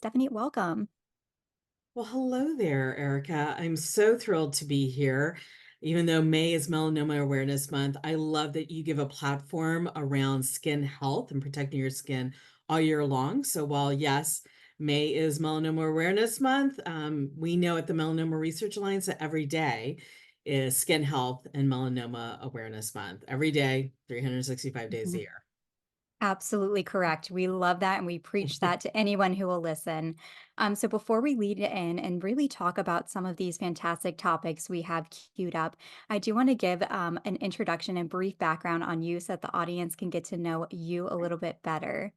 Stephanie, welcome. Well, hello there, Erica. I'm so thrilled to be here. Even though May is Melanoma Awareness Month, I love that you give a platform around skin health and protecting your skin all year long. So while yes, May is Melanoma Awareness Month, we know at the Melanoma Research Alliance that every day is Skin Health and Melanoma Awareness Month. Every day, 365 days a Mhm. year. Absolutely correct. We love that and we preach that to anyone who will listen. So before we lead in and really talk about some of these fantastic topics we have queued up, I do want to give an introduction and brief background on you so that the audience can get to know you a little bit better.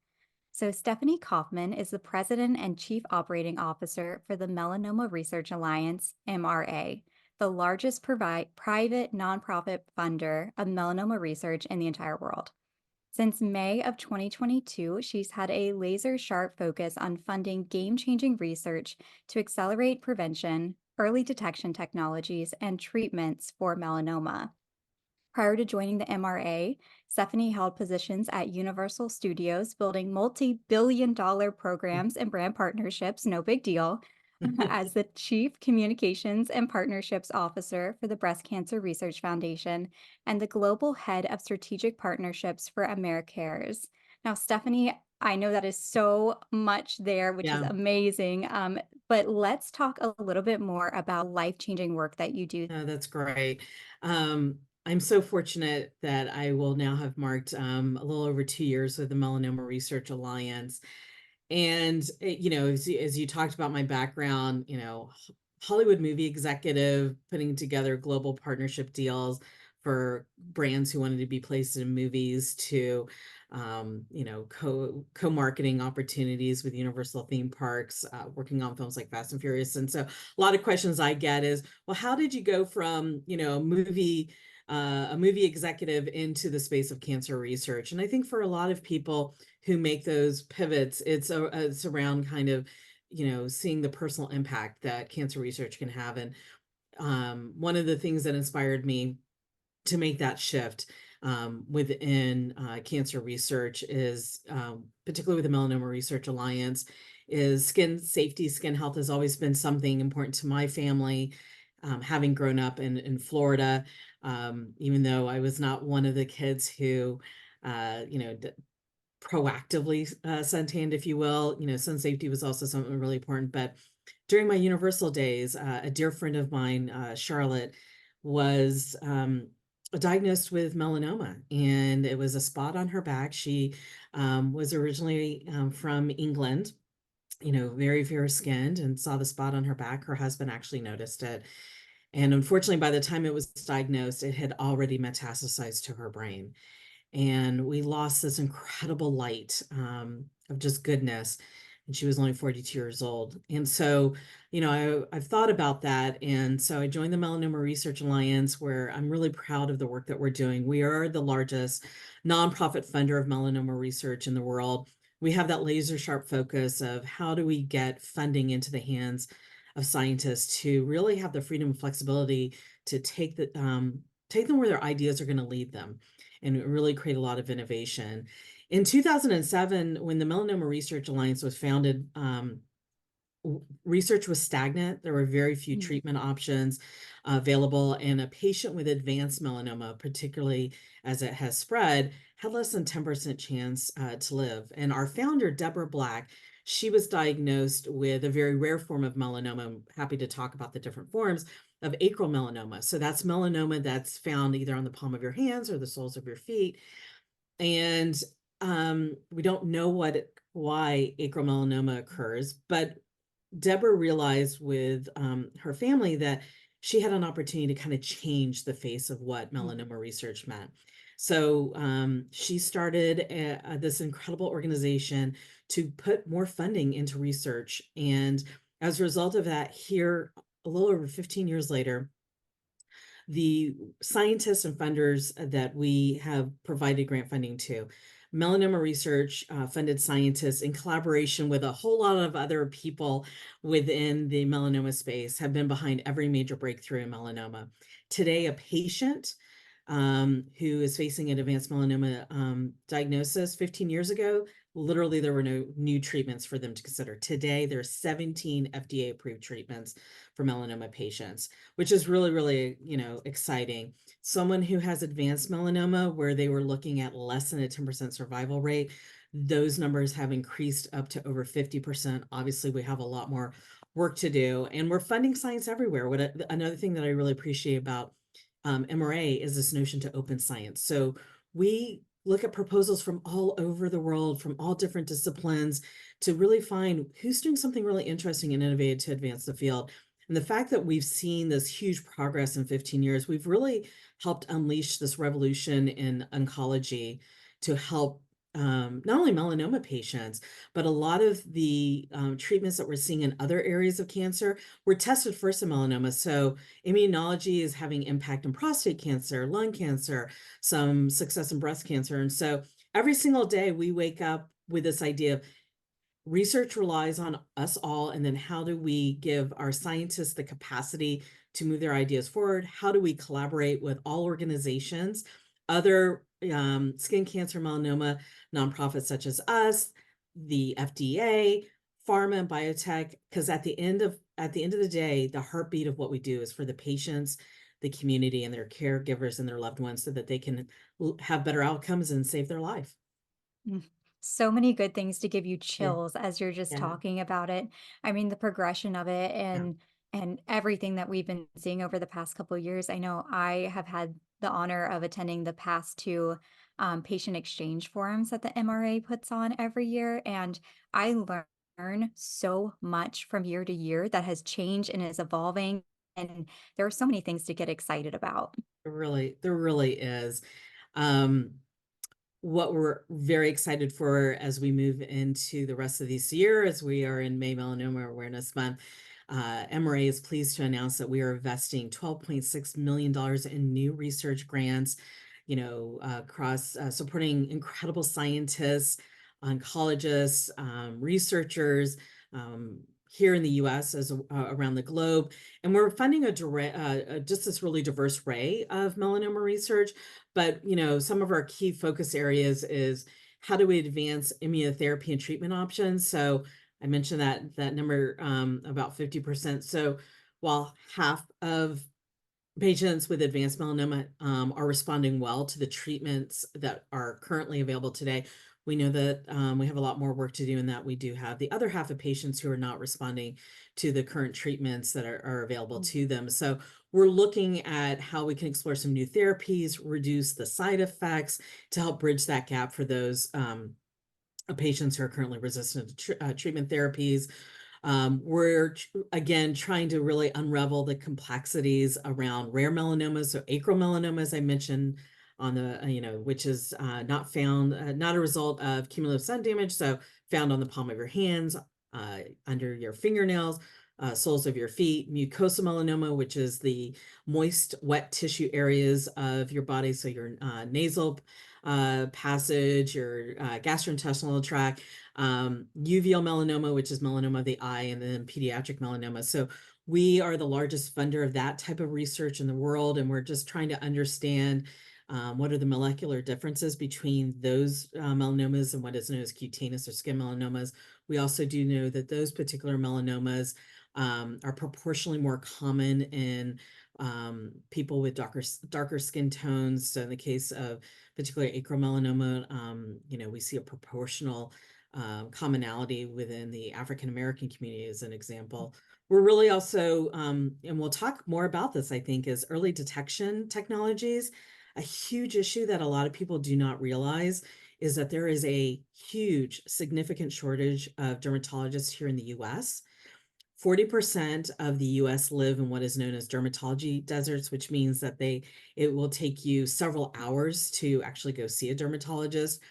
So Stephanie Kauffman is the President and Chief Operating Officer for the Melanoma Research Alliance, MRA, the largest private nonprofit funder of melanoma research in the entire world. Since May of 2022, she's had a laser sharp focus on funding game changing research to accelerate prevention, early detection technologies, and treatments for melanoma. Prior to joining the MRA, Stephanie held positions at Universal Studios, building multi-billion-dollar programs and brand partnerships, no big deal, as the Chief Communications and Partnerships Officer for the Breast Cancer Research Foundation and the Global Head of Strategic Partnerships for Americares. Now, Stephanie, I know that is so much there, which is Yeah. amazing. But let's talk a little bit more about life-changing work that you do. Oh, that's great. I'm so fortunate that I will now have marked a little over 2 years with the Melanoma Research Alliance. And, as you talked about my background, Hollywood movie executive, putting together global partnership deals for brands who wanted to be placed in movies to, co-marketing opportunities with Universal theme parks, working on films like Fast and Furious. And so a lot of questions I get is, well, how did you go from, a movie executive into the space of cancer research? And I think for a lot of people who make those pivots, it's around kind of, seeing the personal impact that cancer research can have. And one of the things that inspired me to make that shift within cancer research is, particularly with the Melanoma Research Alliance, is skin safety. Skin health has always been something important to my family. Having grown up in Florida, even though I was not one of the kids who, proactively suntanned, if you will. Sun safety was also something really important. But during my Universal days, a dear friend of mine, Charlotte, was diagnosed with melanoma, and it was a spot on her back. She was originally from England, very fair skinned, and saw the spot on her back. Her husband actually noticed it. And unfortunately, by the time it was diagnosed, it had already metastasized to her brain. And we lost this incredible light of just goodness. And she was only 42 years old. And so, I've thought about that. And so I joined the Melanoma Research Alliance, where I'm really proud of the work that we're doing. We are the largest nonprofit funder of melanoma research in the world. We have that laser sharp focus of how do we get funding into the hands of scientists to really have the freedom and flexibility to take them where their ideas are going to lead them, and really create a lot of innovation. In 2007, when the Melanoma Research Alliance was founded, research was stagnant. There were very few Mm. treatment options available, and a patient with advanced melanoma, particularly as it has spread, had less than 10% chance to live. And our founder, Deborah Black, she was diagnosed with a very rare form of melanoma. I'm happy to talk about the different forms of acral melanoma. So that's melanoma that's found either on the palm of your hands or the soles of your feet. And we don't know why acral melanoma occurs, but Deborah realized with her family that she had an opportunity to kind of change the face of what melanoma research meant. So she started this incredible organization to put more funding into research. And as a result of that, here, a little over 15 years later, the scientists and funders that we have provided grant funding to, Melanoma Research funded scientists in collaboration with a whole lot of other people within the melanoma space, have been behind every major breakthrough in melanoma. Today, a patient who is facing an advanced melanoma diagnosis 15 years ago, literally there were no new treatments for them to consider. Today, there's 17 FDA approved treatments for melanoma patients, which is really, really, exciting. Someone who has advanced melanoma, where they were looking at less than a 10% survival rate, those numbers have increased up to over 50%. Obviously, we have a lot more work to do, and we're funding science everywhere. Another thing that I really appreciate about MRA is this notion to open science. So we look at proposals from all over the world, from all different disciplines, to really find who's doing something really interesting and innovative to advance the field. And the fact that we've seen this huge progress in 15 years, we've really helped unleash this revolution in oncology to help not only melanoma patients, but a lot of the treatments that we're seeing in other areas of cancer were tested first in melanoma. So immunology is having impact in prostate cancer, lung cancer, some success in breast cancer. And so every single day we wake up with this idea of research relies on us all. And then how do we give our scientists the capacity to move their ideas forward? How do we collaborate with all organizations, other skin cancer, melanoma nonprofits such as us, the FDA, pharma and biotech? Because at the end of the day, the heartbeat of what we do is for the patients, the community, and their caregivers and their loved ones, so that they can have better outcomes and save their life. Mm. So many good things to give you Yeah, chills as you're just yeah, talking about it. I mean, the progression of it yeah. and everything that we've been seeing over the past couple of years. I know I have had the honor of attending the past two patient exchange forums that the MRA puts on every year, and I learn so much from year to year that has changed and is evolving. And there are so many things to get excited about. There really is. Um, what we're very excited for as we move into the rest of this year, as we are in May Melanoma Awareness Month, MRA is pleased to announce that we are investing $12.6 million in new research grants, across supporting incredible scientists, oncologists, researchers, here in the US as around the globe. And we're funding just this really diverse array of melanoma research. But, some of our key focus areas is how do we advance immunotherapy and treatment options? So I mentioned that number, about 50%. So while half of patients with advanced melanoma are responding well to the treatments that are currently available today, we know that we have a lot more work to do, and that we do have the other half of patients who are not responding to the current treatments that are available to them. So we're looking at how we can explore some new therapies, reduce the side effects to help bridge that gap for those patients who are currently resistant to treatment therapies. Again trying to really unravel the complexities around rare melanomas, so acral melanoma, as I mentioned, on the which is not a result of cumulative sun damage, so found on the palm of your hands, under your fingernails, soles of your feet. Mucosal melanoma, which is the moist, wet tissue areas of your body, so your nasal passage, your gastrointestinal tract, uveal melanoma, which is melanoma of the eye, and then pediatric melanoma. So we are the largest funder of that type of research in the world, and we're just trying to understand what are the molecular differences between those melanomas and what is known as cutaneous or skin melanomas. We also do know that those particular melanomas are proportionally more common in people with darker skin tones. So in the case of particularly acral melanoma, we see a proportional commonality within the African American community, as an example. We're really also, and we'll talk more about this, I think, is early detection technologies. A huge issue that a lot of people do not realize is that there is a huge, significant shortage of dermatologists here in the US. 40% of the US live in what is known as dermatology deserts, which means that it will take you several hours to actually go see a dermatologist.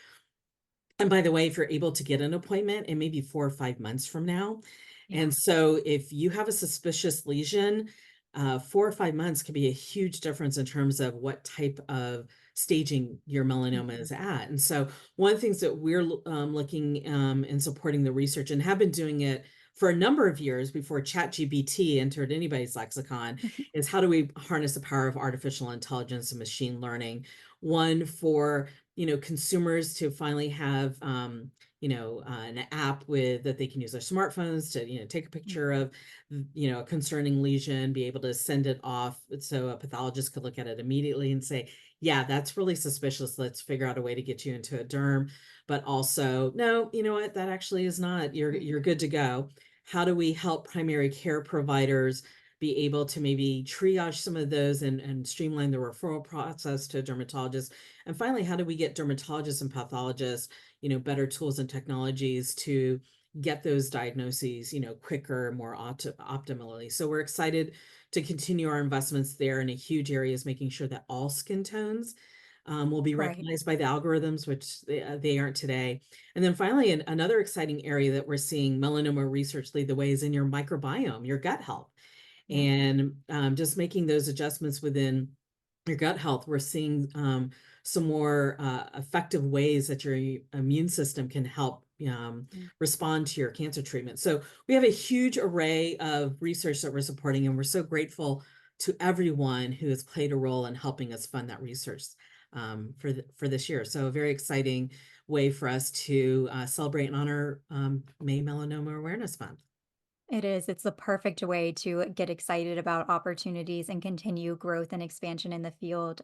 And by the way, if you're able to get an appointment, it may be 4 or 5 months from now. Yeah. And so if you have a suspicious lesion, 4 or 5 months can be a huge difference in terms of what type of staging your melanoma Mhm. is at. And so one of the things that we're looking and supporting the research, and have been doing it for a number of years before ChatGPT entered anybody's lexicon, is how do we harness the power of artificial intelligence and machine learning? One, for consumers to finally have an app with that they can use their smartphones to, take a picture of, a concerning lesion, be able to send it off so a pathologist could look at it immediately and say, yeah, that's really suspicious. Let's figure out a way to get you into a derm. But also, no, you know what? That actually is not. You're good to go. How do we help primary care providers be able to maybe triage some of those and streamline the referral process to a dermatologist? And finally, how do we get dermatologists and pathologists, better tools and technologies to get those diagnoses, quicker, more optimally? So we're excited to continue our investments there. And a huge area is making sure that all skin tones will be Right. recognized by the algorithms, which they aren't today. And then finally, another exciting area that we're seeing melanoma research lead the way is in your microbiome, your gut health. Yeah. And just making those adjustments within your gut health, we're seeing some more effective ways that your immune system can help Mm. respond to your cancer treatment. So we have a huge array of research that we're supporting, and we're so grateful to everyone who has played a role in helping us fund that research for this year. So a very exciting way for us to celebrate and honor May Melanoma Awareness Month. It is. It's the perfect way to get excited about opportunities and continue growth and expansion in the field.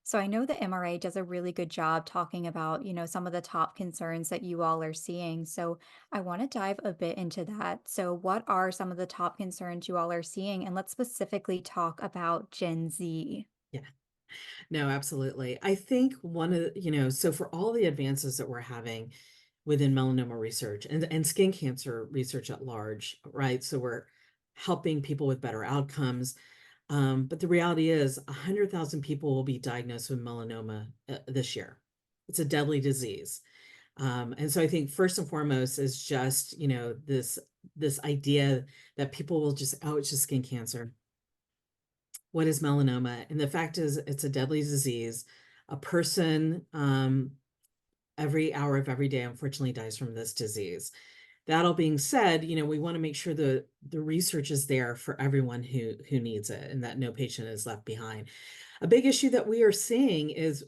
So I know the MRA does a really good job talking about, some of the top concerns that you all are seeing. So I want to dive a bit into that. So what are some of the top concerns you all are seeing? And let's specifically talk about Gen Z. Yeah. No, absolutely. I think one of so for all the advances that we're having within melanoma research and skin cancer research at large, right? So we're helping people with better outcomes. But the reality is 100,000 people will be diagnosed with melanoma this year. It's a deadly disease. And so I think first and foremost is just, this idea that people will just, oh, it's just skin cancer. What is melanoma? And the fact is, it's a deadly disease. A person every hour of every day, unfortunately, dies from this disease. That all being said, we want to make sure the research is there for everyone who needs it and that no patient is left behind. A big issue that we are seeing is,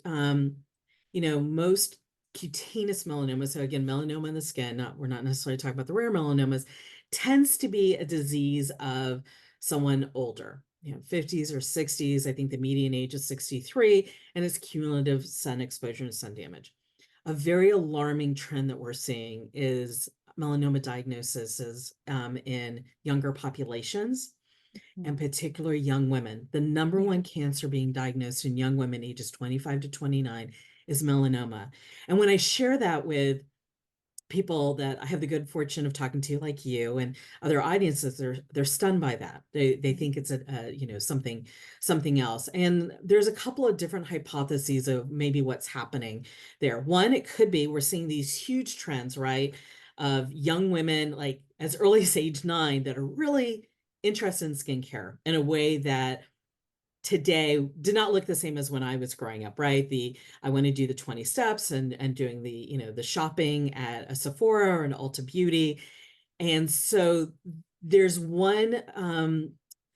most cutaneous melanoma, so again, melanoma in the skin, we're not necessarily talking about the rare melanomas, tends to be a disease of someone older, 50s or 60s. I think the median age is 63, and it's cumulative sun exposure and sun damage. A very alarming trend that we're seeing is melanoma diagnoses in younger populations, and Mm. particularly young women. The number Yeah. one cancer being diagnosed in young women ages 25 to 29 is melanoma. And when I share that with people that I have the good fortune of talking to, like you and other audiences, they're stunned by that. They Mhm. think it's something else. And there's a couple of different hypotheses of maybe what's happening there. One, it could be we're seeing these huge trends, right, of young women like as early as age 9 that are really interested in skincare in a way that today did not look the same as when I was growing up, right? I want to do the 20 steps and doing the shopping at a Sephora or an Ulta Beauty. And so there's one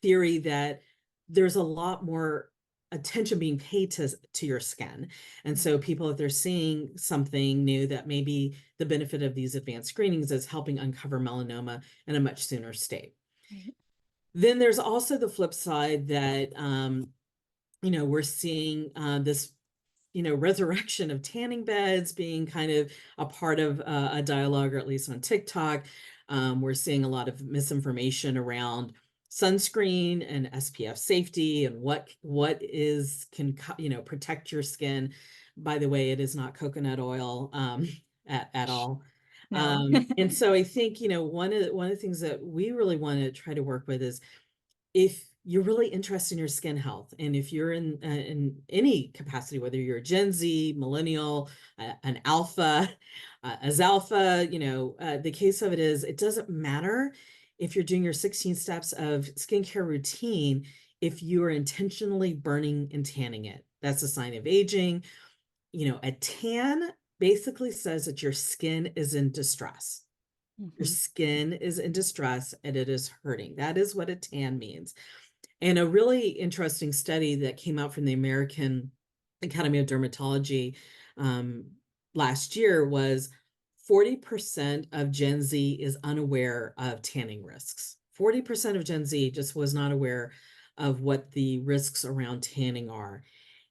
theory that there's a lot more attention being paid to your skin. And Mm. so people, if they're seeing something new, that maybe the benefit of these advanced screenings is helping uncover melanoma in a much sooner state. Right. Then there's also the flip side that we're seeing this, resurrection of tanning beds being kind of a part of a dialogue, or at least on TikTok. We're seeing a lot of misinformation around sunscreen and SPF safety and what is can protect your skin. By the way, it is not coconut oil at all. No. And so I think one of the things that we really want to try to work with is if you're really interested in your skin health, and if you're in any capacity, whether you're a Gen Z, millennial, an alpha, as alpha, the case of it is, it doesn't matter if you're doing your 16 steps of skincare routine. If you are intentionally burning and tanning it, that's a sign of aging. A tan basically says that your skin is in distress. Your Mhm. skin is in distress and it is hurting. That is what a tan means. And a really interesting study that came out from the American Academy of Dermatology um, last year was 40% of Gen Z is unaware of tanning risks. 40% of Gen Z just was not aware of what the risks around tanning are.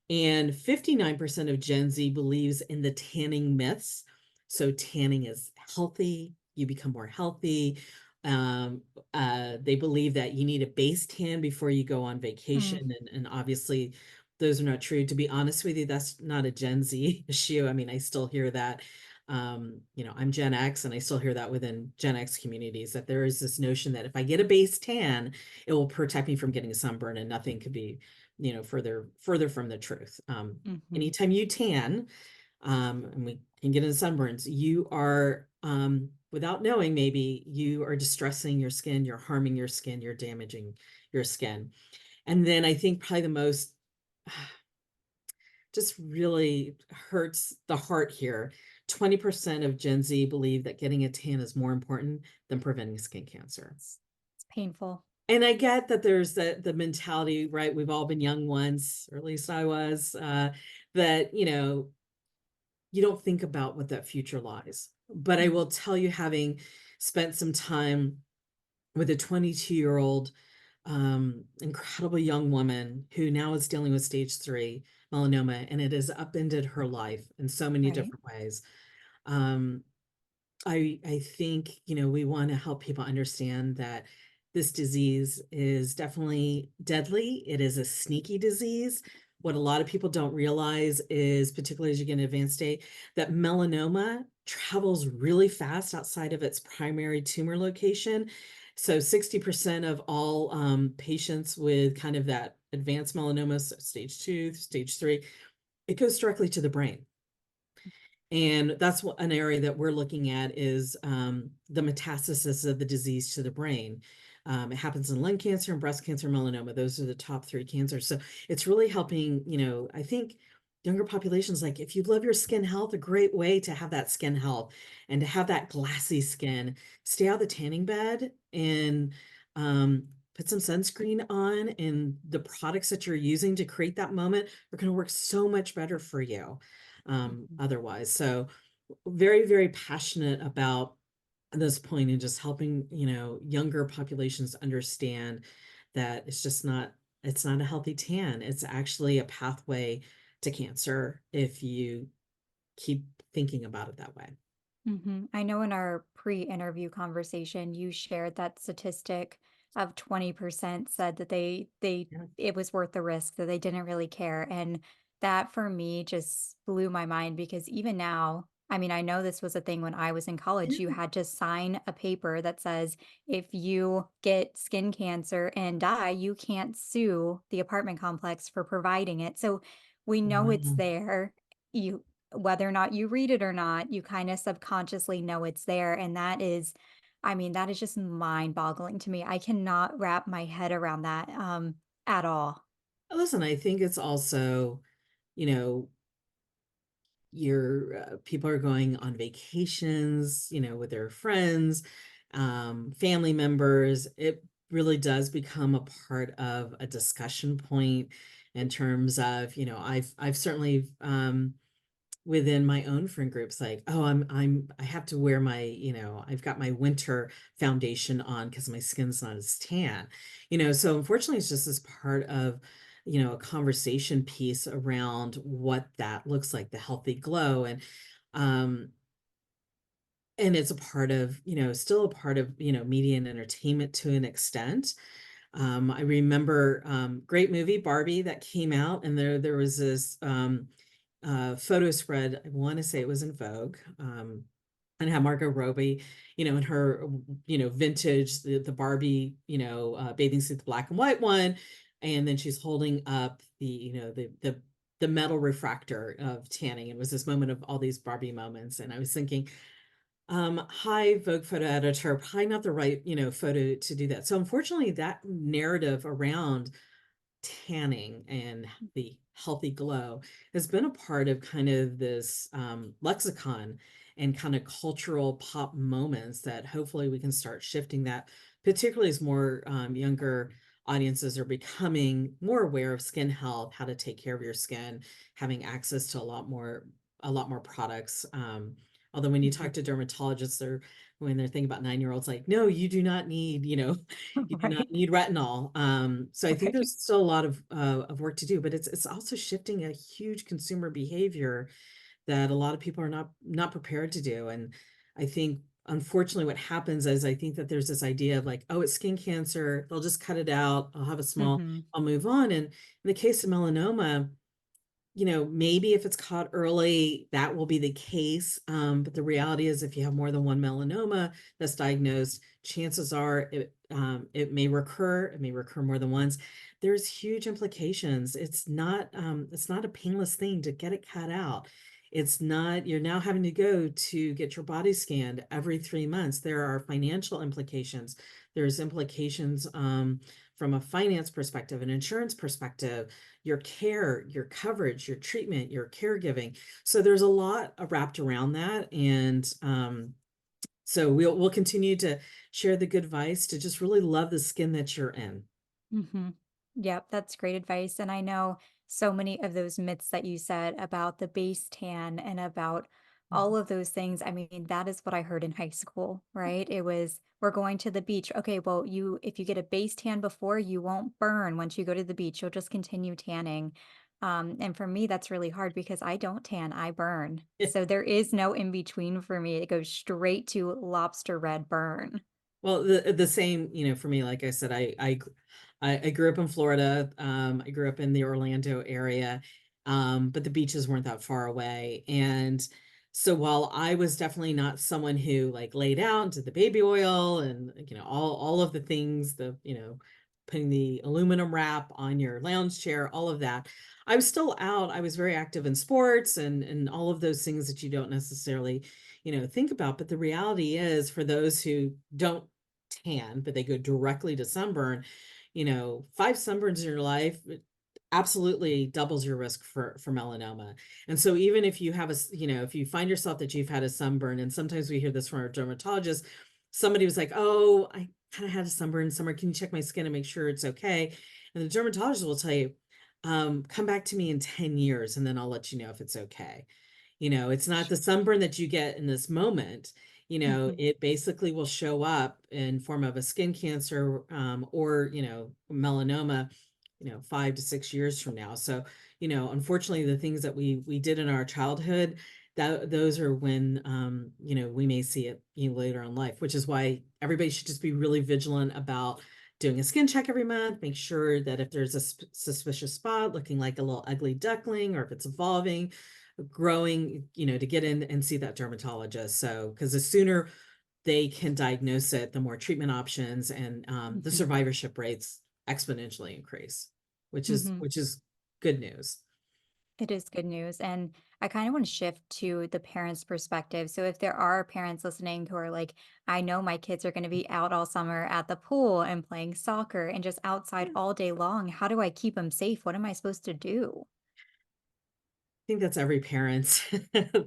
And 59% of Gen Z believes in the tanning myths. So tanning is healthy, you become more healthy. Um, they believe that you need a base tan before you go on Mm, vacation. And obviously, those are not true. To be honest with you, that's not a Gen Z issue. I mean, I still hear that. I'm Gen X and I still hear that within Gen X communities that there is this notion that if I get a base tan, it will protect me from getting a sunburn and nothing could be further from the truth. mhm. Anytime you tan, and we can get into sunburns, you are without knowing, maybe you are distressing your skin, you're harming your skin, you're damaging your skin. And then I think probably the most just really hurts the heart here. 20% of Gen Z believe that getting a tan is more important than preventing skin cancer. It's painful. And I get that there's the mentality, right? We've all been young once, or at least I was, that, you don't think about what that future lies. But I Mm, will tell you, having spent some time with a 22-year-old, incredible young woman who now is dealing with stage 3 melanoma, and it has upended her life in so many right. different ways. Um, I think, we want to help people understand that this disease is definitely deadly. It is a sneaky disease. What a lot of people don't realize is, particularly as you get in advanced state, that melanoma travels really fast outside of its primary tumor location. So 60% of all patients with kind of that advanced melanoma, so stage 2, stage 3, it goes directly to the brain. And that's an area that we're looking at is the metastasis of the disease to the brain. It happens in lung cancer and breast cancer, melanoma. Those are the top 3 cancers. So it's really helping, I think younger populations, like if you love your skin health, a great way to have that skin health and to have that glassy skin, stay out of the tanning bed and put some sunscreen on. And the products that you're using to create that moment are going to work so much better for you Mhm. otherwise. So very, very passionate about this point and just helping, younger populations understand that it's not a healthy tan. It's actually a pathway to cancer if you keep thinking about it that way. Mhm. I know in our pre-interview conversation, you shared that statistic of 20% said that they Yeah. it was worth the risk, that they didn't really care, and that for me just blew my mind because even now, I mean, I know this was a thing when I was in college, you Yeah. had to sign a paper that says if you get skin cancer and die, you can't sue the apartment complex for providing it. So we know it's Wow. there. You Whether or not you read it or not, you kinda subconsciously know it's there, and that is I mean, that is just mind-boggling to me. I cannot wrap my head around that, at all. Listen, I think it's also, you know, your people are going on vacations, with their friends, family members. It really does become a part of a discussion point in terms of, I've certainly within my own friend groups, like, oh, I have to wear my, I've got my winter foundation on because my skin's not as tan. So unfortunately it's just this part of, a conversation piece around what that looks like, the healthy glow. Um and it's a part of, still a part of, media and entertainment to an extent. I remember great movie Barbie that came out, and there was this photo spread. I want to say it was in Vogue, and had Margot Robbie, in her, vintage the Barbie, bathing suit, the black and white one, and then she's holding up the, the metal refractor of tanning. It was this moment of all these Barbie moments, and I was thinking, hi, Vogue photo editor, probably not the right, photo to do that. So unfortunately, that narrative around tanning and the healthy glow has been a part of kind of this lexicon and kind of cultural pop moments that hopefully we can start shifting that, particularly as more younger audiences are becoming more aware of skin health, how to take care of your skin, having access to a lot more products. Although when you Mhm. talk to dermatologists, when they're thinking about 9-year-olds, like, no, you do not need, you do not Right, need retinol. So I think right. there's still a lot of work to do, but it's also shifting a huge consumer behavior that a lot of people are not prepared to do. And I think unfortunately what happens is I think that there's this idea of like, oh, it's skin cancer, they'll just cut it out, Mhm, I'll move on. And in the case of melanoma, maybe if it's caught early, that will be the case. But the reality is, if you have more than one melanoma that's diagnosed, chances are it may recur. It may recur more than once. There's huge implications. It's not a painless thing to get it cut out. It's not, you're now having to go to get your body scanned every 3 months. There are financial implications. There's implications from a finance perspective, an insurance perspective, your care, your coverage, your treatment, your caregiving. So there's a lot wrapped around that. And so we'll continue to share the good advice to just really love the skin that you're in. mhm. Yep, that's great advice, and I know so many of those myths that you said about the base tan and about all of those things. I mean, that is what I heard in high school, right? It was, "We're going to the beach." Okay, well, you if you get a base tan before, you won't burn once you go to the beach, you'll just continue tanning. And for me, that's really hard because I don't tan, I burn. So there is no in between for me. It goes straight to lobster red burn. Well, the same, for me, like I said, I grew up in Florida. I grew up in the Orlando area, but the beaches weren't that far away. And so while I was definitely not someone who like laid out and did the baby oil and all of the things, putting the aluminum wrap on your lounge chair, all of that, I was still out. I was very active in sports and all of those things that you don't necessarily think about. But the reality is, for those who don't tan, but they go directly to sunburn, 5 sunburns in your life absolutely doubles your risk for melanoma. And so even if you have if you find yourself that you've had a sunburn, and sometimes we hear this from our dermatologist, somebody was like, "Oh, I kind of had a sunburn in summer. Can you check my skin and make sure it's okay?" And the dermatologist will tell you, come back to me in 10 years and then I'll let you know if it's okay. It's not the sunburn that you get in this moment. Mhm, It basically will show up in form of a skin cancer, or, melanoma, 5 to 6 years from now. So, unfortunately, the things that we did in our childhood, that those are when, we may see it, later in life, which is why everybody should just be really vigilant about doing a skin check every month. Make sure that if there's a suspicious spot looking like a little ugly duckling, or if it's evolving, growing, to get in and see that dermatologist. So, because the sooner they can diagnose it, the more treatment options and the mhm, survivorship rates exponentially increase, mhm. which is good news. It is good news, and I kinda wanna shift to the parents' perspective. So if there are parents listening who are like, "I know my kids are gonna be out all summer at the pool and playing soccer and just outside all day long. How do I keep them safe? What am I supposed to do?" Think that's every parent's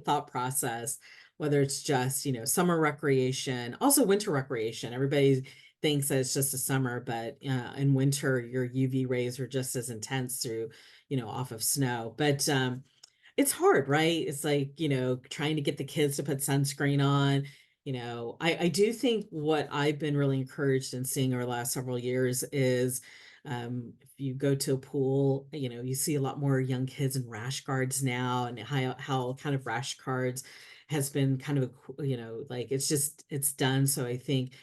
thought process, whether it's just, summer recreation, also winter recreation. Everybody thinks that it's just a summer, but in winter, your UV rays are just as intense through, off of snow. But it's hard, right? It's like, trying to get the kids to put sunscreen on. I do think what I've been really encouraged in seeing over the last several years is, if you go to a pool, you see a lot more young kids in rash guards now, and how kind of rash guards has been kind of, like it's done. So I think,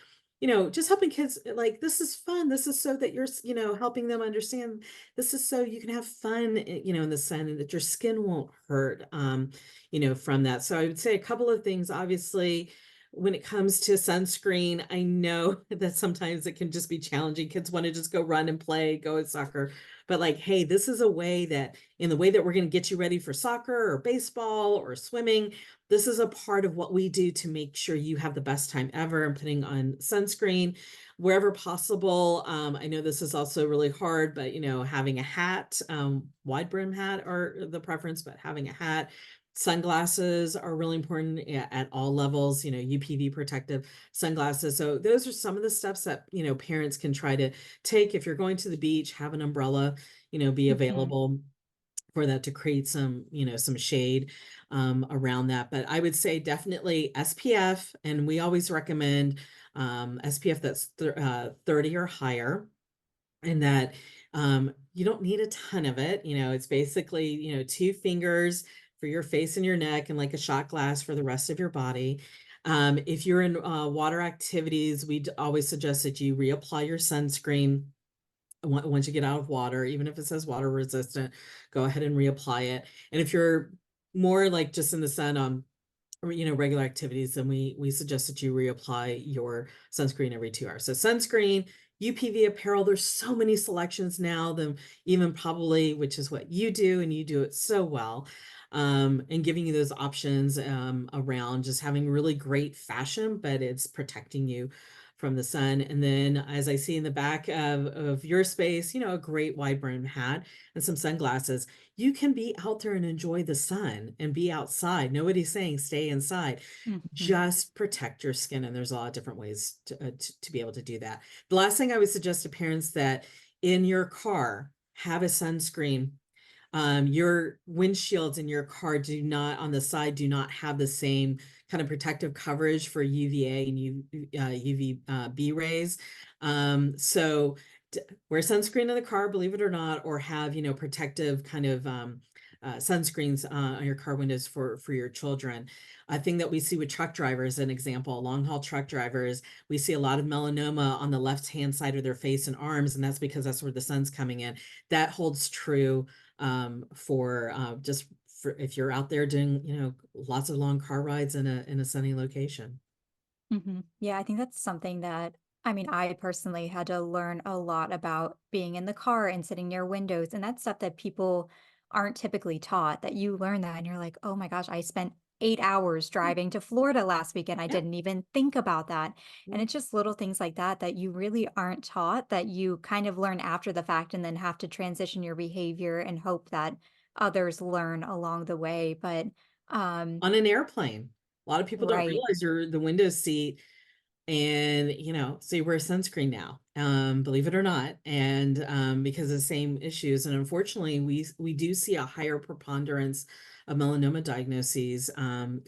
just helping kids, like, this is fun. This is so that you're, helping them understand this is so you can have fun, in the sun, and that your skin won't hurt, from that. So I would say a couple of things. Obviously, when it comes to sunscreen, I know that sometimes it can just be challenging. Kids want to just go run and play, go at soccer. But like, hey, this is a way that, in the way that we're going to get you ready for soccer or baseball or swimming, this is a part of what we do to make sure you have the best time ever, and putting on sunscreen wherever possible. I know this is also really hard, but having a hat, wide brim hat are the preference, but having a hat, sunglasses are really important at all levels, UPV protective sunglasses. So those are some of the steps that, parents can try to take. If you're going to the beach, have an umbrella, be Mhm, available. for that to create some, some shade around that. But I would say definitely SPF, and we always recommend SPF that's 30 or higher, and that you don't need a ton of it. It's basically, 2 fingers for your face and your neck, and like a shot glass for the rest of your body. If you're in water activities, we always suggest that you reapply your sunscreen once you get out of water, even if it says water resistant, go ahead and reapply it. And if you're more like just in the sun on, or, regular activities, then we suggest that you reapply your sunscreen every 2 hours. So sunscreen, UPV apparel, there's so many selections now, than even probably, which is what you do, and you do it so well. And giving you those options around just having really great fashion, but it's protecting you from the sun. And then, as I see in the back of your space, a great wide brim hat and some sunglasses. You can be out there and enjoy the sun and be outside. Nobody's saying stay inside. Mhm. Just protect your skin. And there's a lot of different ways to be able to do that. The last thing I would suggest to parents, that in your car, have a sunscreen. Your windshields in your car do not, on the side, do not have the same kind of protective coverage for UVA and UVB rays. So wear sunscreen in the car, believe it or not, or have, protective kind of sunscreens on your car windows for your children. A thing that we see with truck drivers, an example, long haul truck drivers, we see a lot of melanoma on the left hand side of their face and arms, and that's because that's where the sun's coming in. That holds true for just for if you're out there doing, lots of long car rides in a sunny location. Mhm. Yeah, I think that's something that I mean, I personally had to learn a lot about being in the car and sitting near windows, and that's stuff that people aren't typically taught, that you learn that and you're like, "Oh my gosh, I spent 8 hours Yeah, driving to Florida last weekend. I yeah, didn't even think about that." And yeah. it's just little things like that that you really aren't taught, that you kind of learn after the fact and then have to transition your behavior and hope that others learn along the way, but, um On an airplane, a lot of people don't right. realize you're the window seat. And, so you wear sunscreen now, believe it or not, and because of the same issues. And unfortunately, we do see a higher preponderance of melanoma diagnoses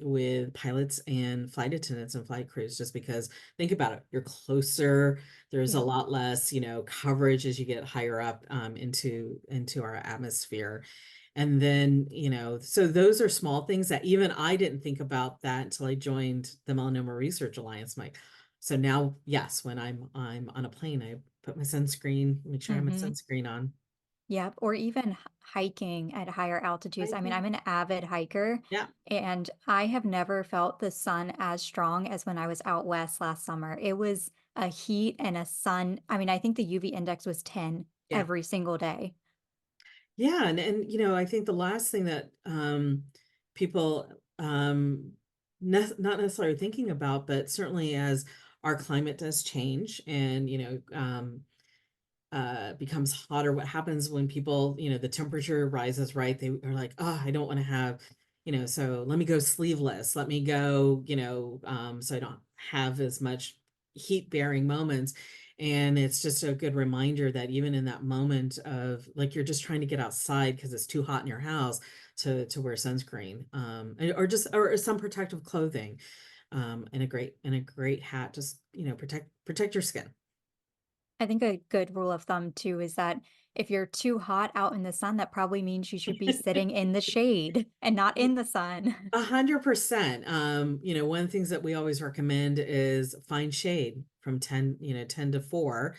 with pilots and flight attendants and flight crews, just because, think about it, you're closer. There's a Yeah. lot less, coverage as you get higher up into our atmosphere. And then, so those are small things that even I didn't think about that until I joined the Melanoma Research Alliance. So now, yes, when I'm on a plane, I put my sunscreen, make sure I have my Mhm. sunscreen on. Yep, or even hiking at higher altitudes. I mean, I'm Hiking. an avid hiker, Yeah. and I have never felt the sun as strong as when I was out west last summer. It was a heat and a sun. I mean, I think the UV index was 10 Yeah. every single day. Yeah. And I think the last thing that people not necessarily thinking about, but certainly as our climate does change, and becomes hotter, what happens when people, the temperature rises, right? They are like, oh, I don't want to have, so let me go sleeveless, let me go, so I don't have as much heat bearing moments. And it's just a good reminder that even in that moment of like, you're just trying to get outside because it's too hot in your house, to wear sunscreen, or just, or some protective clothing, and a great hat, just, protect your skin. I think a good rule of thumb too is that if you're too hot out in the sun, that probably means you should be sitting in the shade and not in the sun. 100%. One of the things that we always recommend is find shade from 10 to 4,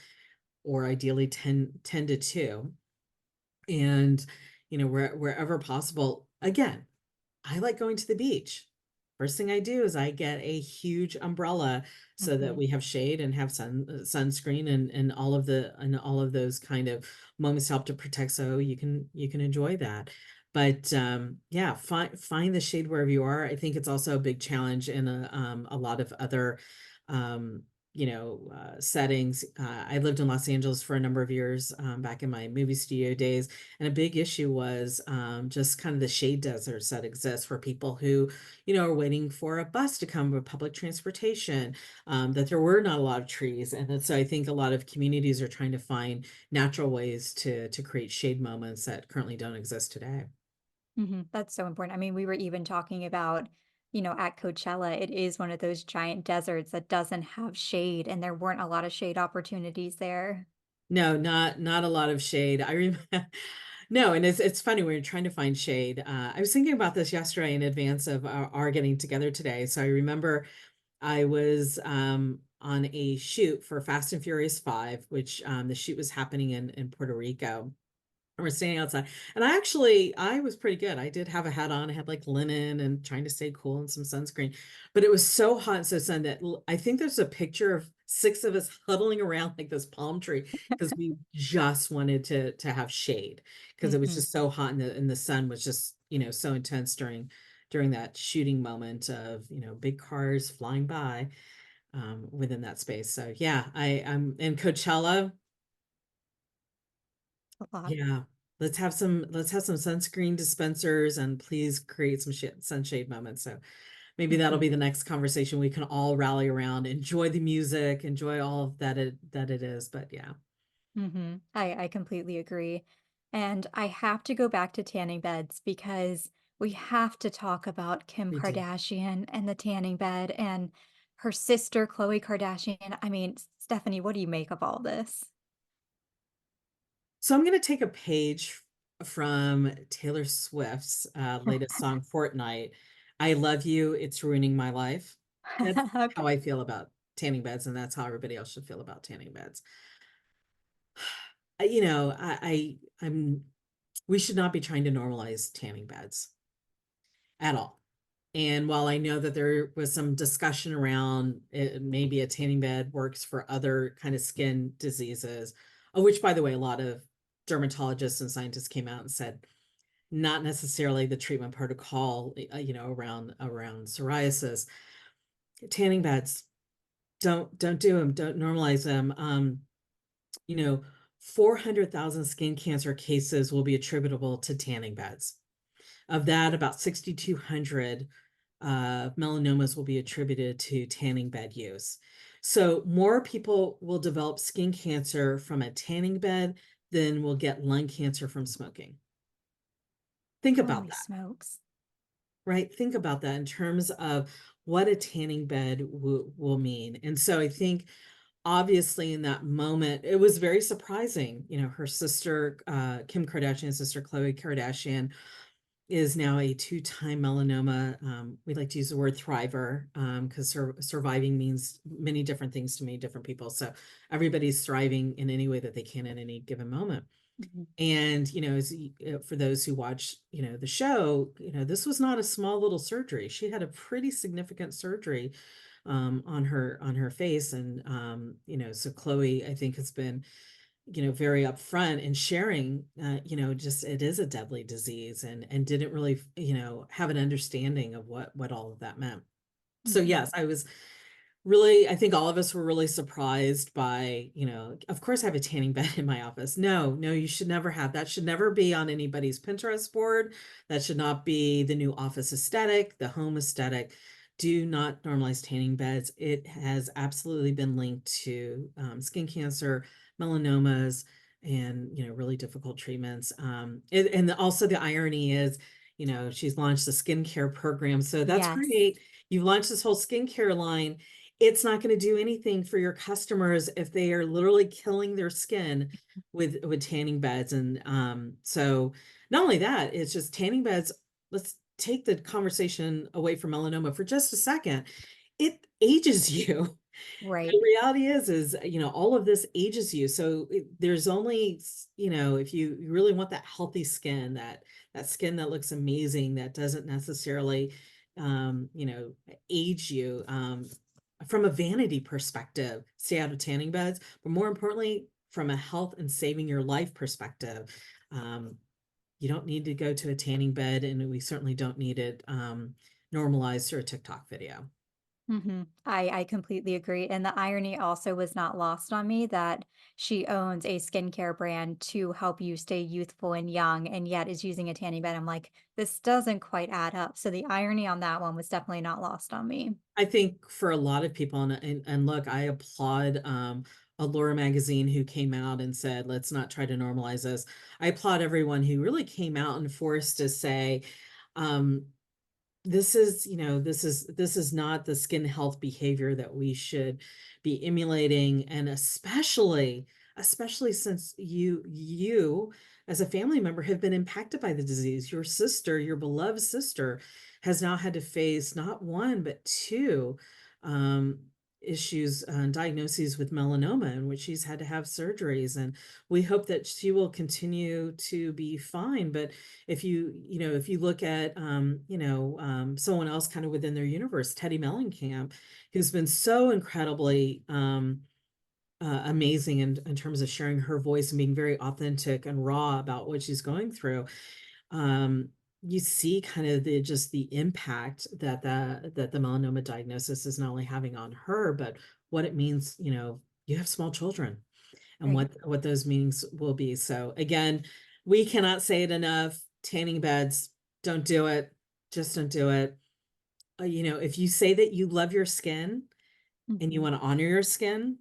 or ideally 10 to 2. And, wherever possible, again, I like going to the beach. First thing I do is I get a huge umbrella so that Mhm. we have shade and have sunscreen, and all of those kind of moments help to protect, so you can enjoy that. But yeah, find the shade wherever you are. I think it's also a big challenge in a lot of other settings. I lived in Los Angeles for a number of years, back in my movie studio days, and a big issue was just kind of the shade deserts that exist for people who, are waiting for a bus to come with public transportation. That there were not a lot of trees, and then, so I think a lot of communities are trying to find natural ways to create shade moments that currently don't exist today. That's so important. I mean, we were even talking about, at Coachella, it is one of those giant deserts that doesn't have shade, and there weren't a lot of shade opportunities there. No, not a lot of shade. I remember. No, and it's funny when you're trying to find shade. I was thinking about this yesterday in advance of our getting together today. So I remember I was on a shoot for Fast and Furious 5, which the shoot was happening in Puerto Rico. And we're standing outside. And I was pretty good. I did have a hat on. I had like linen and trying to stay cool and some sunscreen. But it was so hot and so sun that I think there's a picture of six of us huddling around like this palm tree because we just wanted to have shade because it was Mhm. just so hot and the sun was just, so intense during that shooting moment of, big cars flying by within that space. So yeah, I'm in Coachella. A lot. Yeah. Let's have some sunscreen dispensers and please create some sunshade moments. So maybe that'll Mhm. be the next conversation we can all rally around, enjoy the music, enjoy all of that it is. But yeah, I completely agree. And I have to go back to tanning beds because we have to talk about Kim we do. Kardashian and the tanning bed and her sister, Khloe Kardashian. I mean, Stephanie, what do you make of all this? So I'm gonna take a page from Taylor Swift's latest song, Fortnite. I love you, it's ruining my life. That's how Okay. I feel about tanning beds, and that's how everybody else should feel about tanning beds. I'm we should not be trying to normalize tanning beds at all. And while I know that there was some discussion around it, maybe a tanning bed works for other kind of skin diseases, of which, by the way, a lot of dermatologists and scientists came out and said not necessarily the treatment protocol, around psoriasis. Tanning beds, don't do them, don't normalize them. You know, 400,000 skin cancer cases will be attributable to tanning beds. Of that, about 6,200 melanomas will be attributed to tanning bed use. So more people will develop skin cancer from a tanning bed than will get lung cancer from smoking. Think about Holy that, smokes. right? Think about that in terms of what a tanning bed will mean. And so I think obviously in that moment it was very surprising. Her sister, Kim Kardashian's sister, Khloe Kardashian, is now a two-time melanoma. We like to use the word thriver because surviving means many different things to many different people. So everybody's thriving in any way that they can at any given moment. Mhm. And for those who watch, the show, this was not a small little surgery. She had a pretty significant surgery on her face, and so Chloe, I think, has been very upfront in sharing, just it is a deadly disease and didn't really, have an understanding of what all of that meant. So Mhm. yes, I think all of us were really surprised by, of course I have a tanning bed in my office. No, no, you should never have that. Should never be on anybody's Pinterest board. That should not be the new office aesthetic, the home aesthetic. Do not normalize tanning beds. It has absolutely been linked to skin cancer, melanomas, and really difficult treatments. And also the irony is, she's launched a skincare program, so that's Yes. great. You've launched this whole skincare line. It's not going to do anything for your customers if they are literally killing their skin with tanning beds. And so not only that, it's just tanning beds. Let's take the conversation away from melanoma for just a second. It ages you. Right. The reality is, all of this ages you. So there's only, if you really want that healthy skin, that skin that looks amazing, that doesn't necessarily, age you, from a vanity perspective, stay out of tanning beds, but more importantly, from a health and saving your life perspective, um, you don't need to go to a tanning bed, and we certainly don't need it, normalized through a TikTok video. I completely agree, and the irony also was not lost on me that she owns a skincare brand to help you stay youthful and young, and yet is using a tanning bed. I'm like, "This doesn't quite add up." So the irony on that one was definitely not lost on me. I think for a lot of people, and look, I applaud, Allure magazine who came out and said, "Let's not try to normalize this." I applaud everyone who really came out and forced to say, um, this is, this is not the skin health behavior that we should be emulating, and especially since you as a family member have been impacted by the disease. Your sister, your beloved sister, has now had to face not one but two um issues, diagnoses with melanoma, in which she's had to have surgeries, and we hope that she will continue to be fine. But if you look at, someone else kind of within their universe, Teddy Mellencamp, who's been so incredibly amazing in terms of sharing her voice and being very authentic and raw about what she's going through. Um, you see kind of the impact that the melanoma diagnosis is not only having on her, but what it means. You have small children, and Right. what those meanings will be. So again, we cannot say it enough. Tanning beds, don't do it. Just don't do it. If you say that you love your skin and you Mhm. want to honor your skin,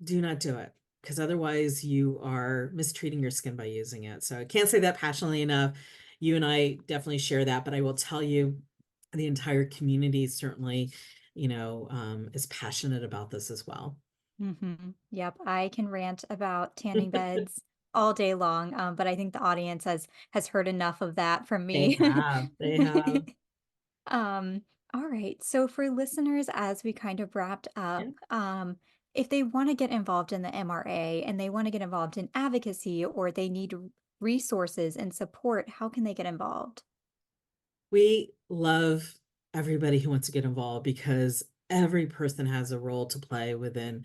do not do it, because otherwise you are mistreating your skin by using it. So I can't say that passionately enough. You and I definitely share that, but I will tell you, the entire community certainly, is passionate about this as well. Yep, I can rant about tanning beds all day long, but I think the audience has heard enough of that from They me. have, they have. Um, all right. So for listeners, as we kind of wrapped Yeah. up, if they want to get involved in the MRA and they want to get involved in advocacy or they need resources and support, how can they get involved? We love everybody who wants to get involved, because every person has a role to play within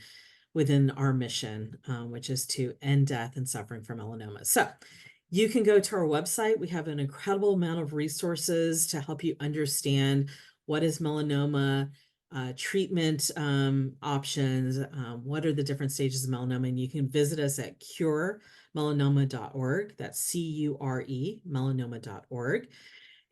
our mission, which is to end death and suffering from melanoma. So you can go to our website. We have an incredible amount of resources to help you understand what is melanoma, treatment options, what are the different stages of melanoma, and you can visit us at curemelanoma.org. That's CURE, melanoma.org.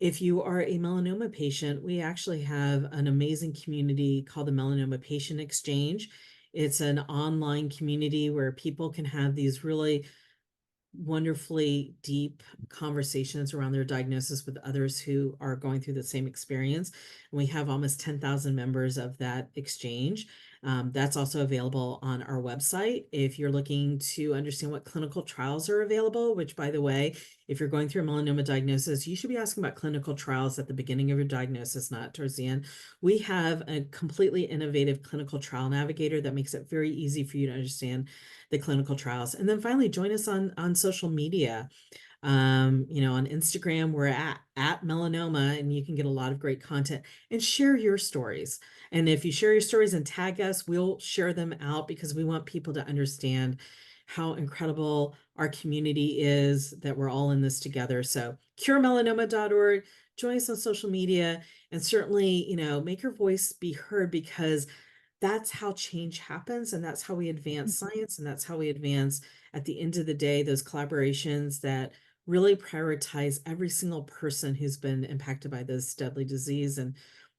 If you are a melanoma patient, we actually have an amazing community called the Melanoma Patient Exchange. It's an online community where people can have these really wonderfully deep conversations around their diagnosis with others who are going through the same experience. And we have almost 10,000 members of that exchange. That's also available on our website. If you're looking to understand what clinical trials are available, which, by the way, if you're going through a melanoma diagnosis, you should be asking about clinical trials at the beginning of your diagnosis, not towards the end. We have a completely innovative clinical trial navigator that makes it very easy for you to understand the clinical trials. And then finally, join us on social media. On Instagram, we're at melanoma, and you can get a lot of great content, and share your stories. And if you share your stories and tag us, we'll share them out, because we want people to understand how incredible our community is, that we're all in this together. So curemelanoma.org, join us on social media, and certainly, make your voice be heard, because that's how change happens, and that's how we advance Mhm. science, and that's how we advance, at the end of the day, those collaborations that really prioritize every single person who's been impacted by this deadly disease. And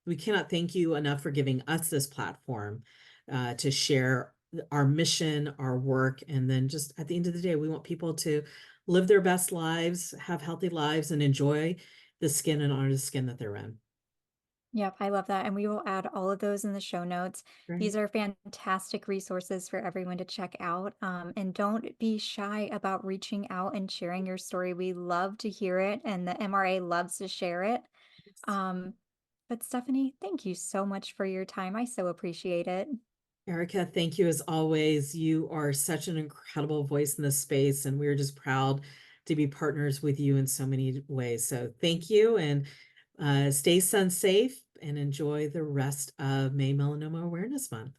we cannot thank you enough for giving us this platform, to share our mission, our work. And then, just at the end of the day, we want people to live their best lives, have healthy lives, and enjoy the skin and honor the skin that they're in. Yep, I love that. And we will add all of those in the show notes. Right. These are fantastic resources for everyone to check out. And don't be shy about reaching out and sharing your story. We love to hear it, and the MRA loves to share it. Um, but Stephanie, thank you so much for your time. I so appreciate it. Erica, thank you as always. You are such an incredible voice in this space, and we're just proud to be partners with you in so many ways. So thank you, and stay sun safe, and enjoy the rest of May Melanoma Awareness Month.